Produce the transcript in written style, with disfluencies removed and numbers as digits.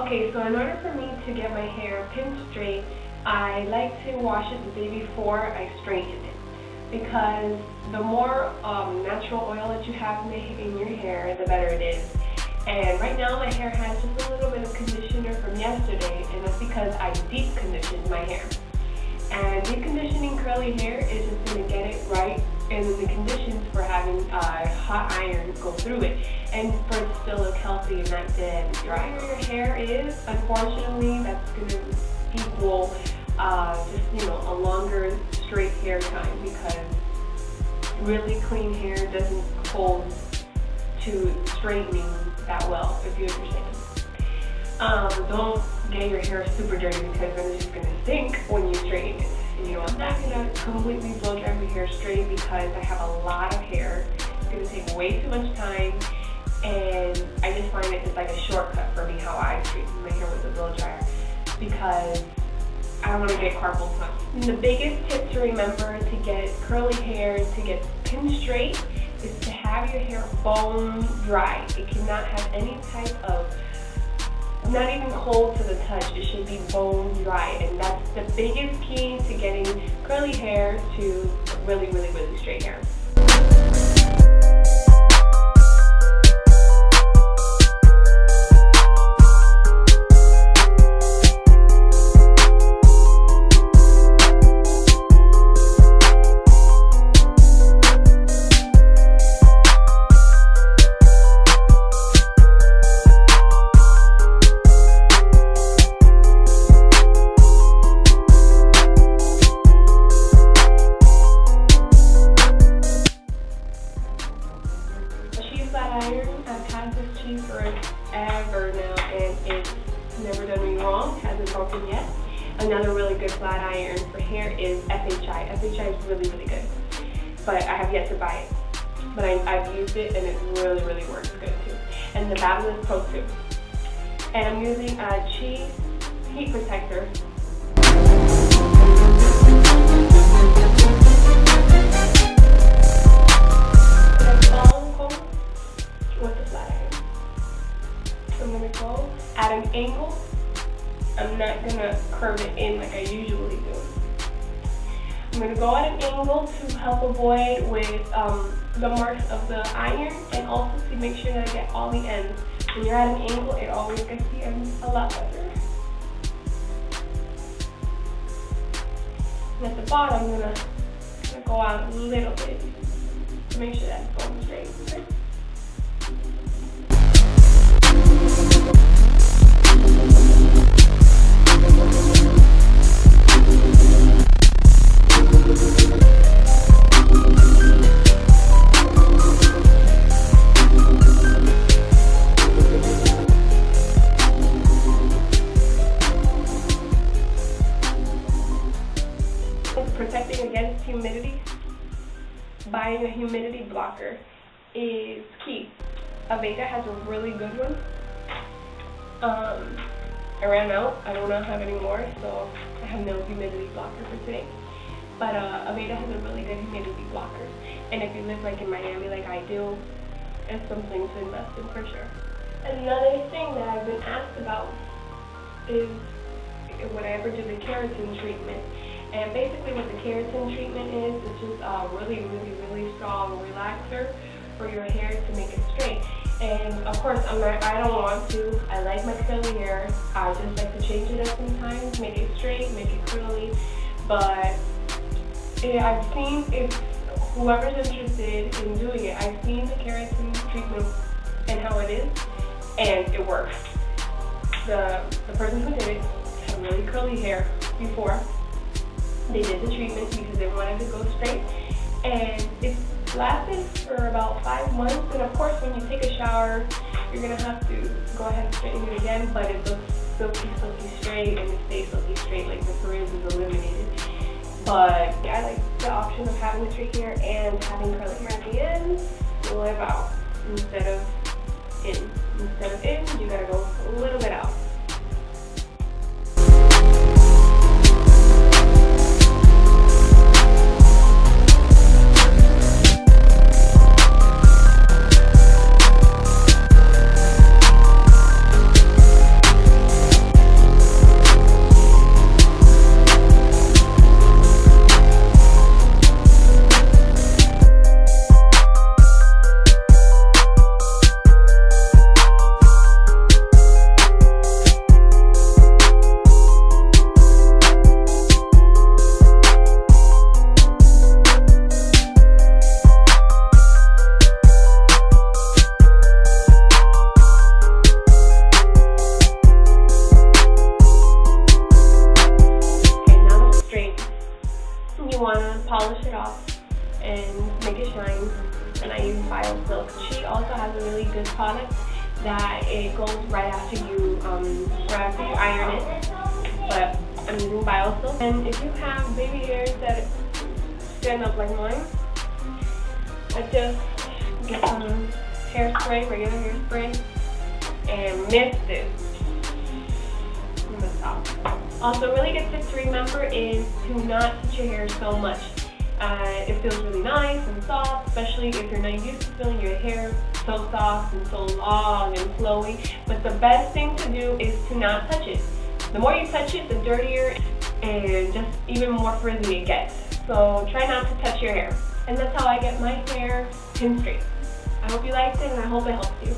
Okay, so in order for me to get my hair pin straight, I like to wash it the day before I straighten it. Because the more natural oil that you have in your hair, the better it is. And right now my hair has just a little bit of conditioner from yesterday, and that's because I deep conditioned my hair. And deep conditioning curly hair is just going to get it right, and then the conditions for having hot iron go through it, and for it to still look healthy and not dead and dry. Where your hair is, unfortunately, that's going to equal a longer straight hair time, because really clean hair doesn't hold to straightening that well, if you understand. Don't get your hair super dirty, because then it's just going to stink when you straighten it. I'm not going to completely blow dry my hair straight because I have a lot of hair. It's going to take way too much time, and I just find it just like a shortcut for me how I straighten my hair with a blow dryer, because I don't want to get carpal tunnel. The biggest tip to remember to get curly hair, to get pin straight, is to have your hair bone dry. It cannot have any type of, not even cold to the touch, it should be bone dry. And that's the biggest key to getting curly hair to really, really, really straight hair. I've had this cheese forever now, and it's never done me wrong, hasn't broken yet. Another really good flat iron for hair is FHI. FHI is really, really good, but I have yet to buy it. But I've used it, and it really, really works good too. And the Babyliss Pro 2. And I'm using a cheese heat protector. At an angle. I'm not going to curve it in like I usually do. I'm going to go at an angle to help avoid with the marks of the iron, and also to make sure that I get all the ends. When you're at an angle, it always gets the ends a lot better. And at the bottom, I'm going to go out a little bit to make sure that's going straight. Okay? Protecting against humidity, buying a humidity blocker is key. Aveda has a really good one. I ran out. I do not have any more, so I have no humidity blocker for today. But Aveda has a really good humidity blocker. And if you live like in Miami like I do, it's something to invest in for sure. Another thing that I've been asked about is would I ever do the keratin treatment. And basically what the keratin treatment is, it's just a really, really, really strong relaxer for your hair to make it straight. And of course, I don't want to. I like my curly hair. I just like to change it up sometimes, make it straight, make it curly. But I've seen, if whoever's interested in doing it, I've seen the keratin treatment and how it is, and it works. The person who did it had really curly hair before they did the treatment because they wanted to go straight, and it lasted for about 5 months. And of course, when you take a shower, you're gonna have to go ahead and straighten it again, but it looks silky, silky straight, and it stays silky straight, like the frizz is eliminated. But I like the option of having the straight hair and having curly hair at the end to live out instead of in. Instead of in, you gotta go a little bit out. product that it goes right after you iron it. But I'm using Biosil. And if you have baby hairs that stand up like mine, I just get some hairspray, regular hairspray, and mist it from the top. Also, a really good tip to remember is to not touch your hair so much. It feels really nice and soft, especially if you're not used to feeling your hair so soft and so long and flowy. But the best thing to do is to not touch it. The more you touch it, the dirtier and just even more frizzy it gets. So try not to touch your hair. And that's how I get my hair pin straight. I hope you liked it and I hope it helped you.